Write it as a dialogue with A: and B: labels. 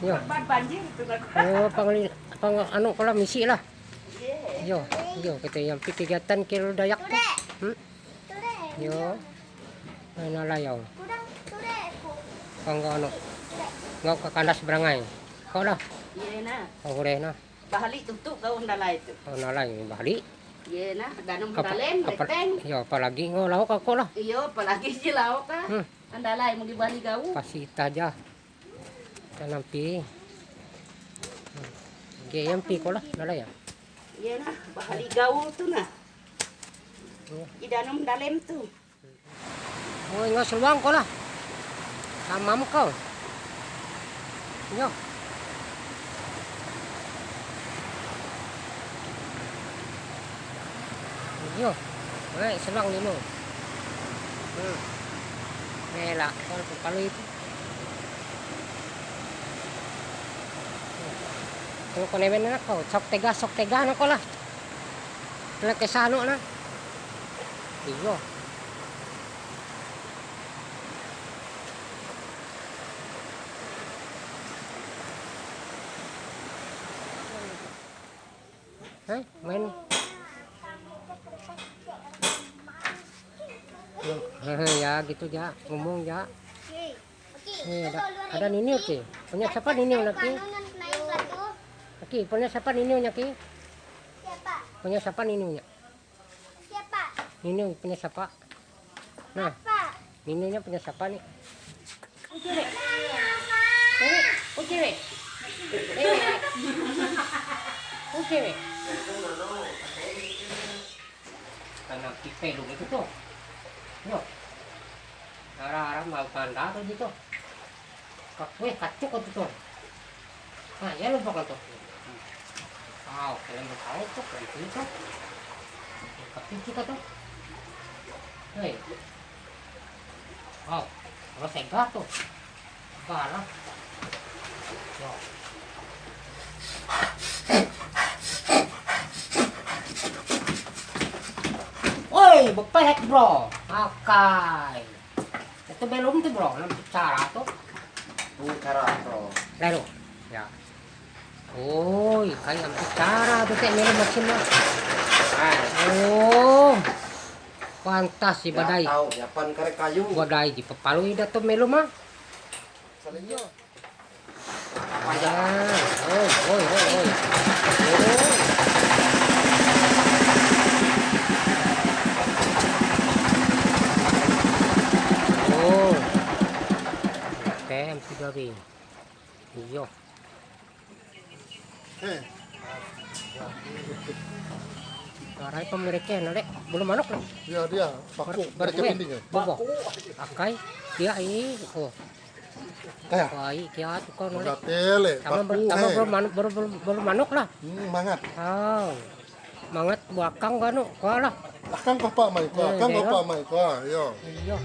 A: Yo.
B: Banjir itu kan.
A: Oh, pang anu kala misi lah. Yo, kita yang kegiatan kilo dayak tuh. Yo. Ay nalayaw. Pang ano. Ngaw kakandas barangay. Kau lah.
B: Iya na.
A: Oh, na.
B: Bahali tutup kau ndalay itu.
A: Oh, nalay bahali.
B: Iya na, danum dalen, leteng.
A: Yo, apalagi ngolaw ka ko lah.
B: Iyo, apalagi silaw ka. Andalay mo gibali kau.
A: Pasita aja. Tanampi. Gayampi ko lah, nalay.
B: Iya na, bahali kau tu na. Di danum dalem tu.
A: Oh, nga sulwang ko lah. Tamam kau. Yo. Yo. Ay, sulwang nino. Mela, kalau itu. Kung kunemen na ko, sok tega na ko lah. Kaya kesano na. Iyo. Hah? Main. Ya gitu ya, ngomong ya. Ada niniu ki. Punya siapa niniu laki? Laki, punya siapa niniunya ki?
C: Siapa?
A: Punya siapa niniunya?
C: Siapa?
A: Niniu punya siapa? Nah,
C: Apa?
A: niniunya punya siapa nih?
B: Ujire. Ujire. Ujire.
A: Tanam pipe dulu itu tuh. Yo. Arah-arah mau tanda tuh gitu. Kakwe kacuk itu tuh. Nah, ya lupa kan tuh. Wow, kalian tahu tuh kayak gitu. Kacuk kita tuh. Hei. Wow, kalau sega tuh. Kalah. Yo. Woi, bepek bro. Oke. Itu belum tuh bro, nanti cara tuh.
D: Cara bro.
A: Lalu, ya. Oh, kayak cara tuh kayak melu mesin mah. Oh, pantas si badai.
D: Tahu, ya pan karek kayu.
A: Badai di pepalui dah tuh melu mah.
D: Salinyo.
A: Apa ya? Oi. Oh. Tem tiga ring. Iyo. Karai pemeriknya nalek belum manok lah.
D: Ya dia paku mereka pinding ya.
A: Bobo. Akai dia ini oh.
D: Kayak
A: Wai kia tuh kau nalek.
D: tele
A: Sama belum manok lah.
D: Mangat.
A: Oh. Mangat belakang kan kau lah.
D: Akang ko pa may ko. Akang ko pa may ko. Yo.
A: Iyo.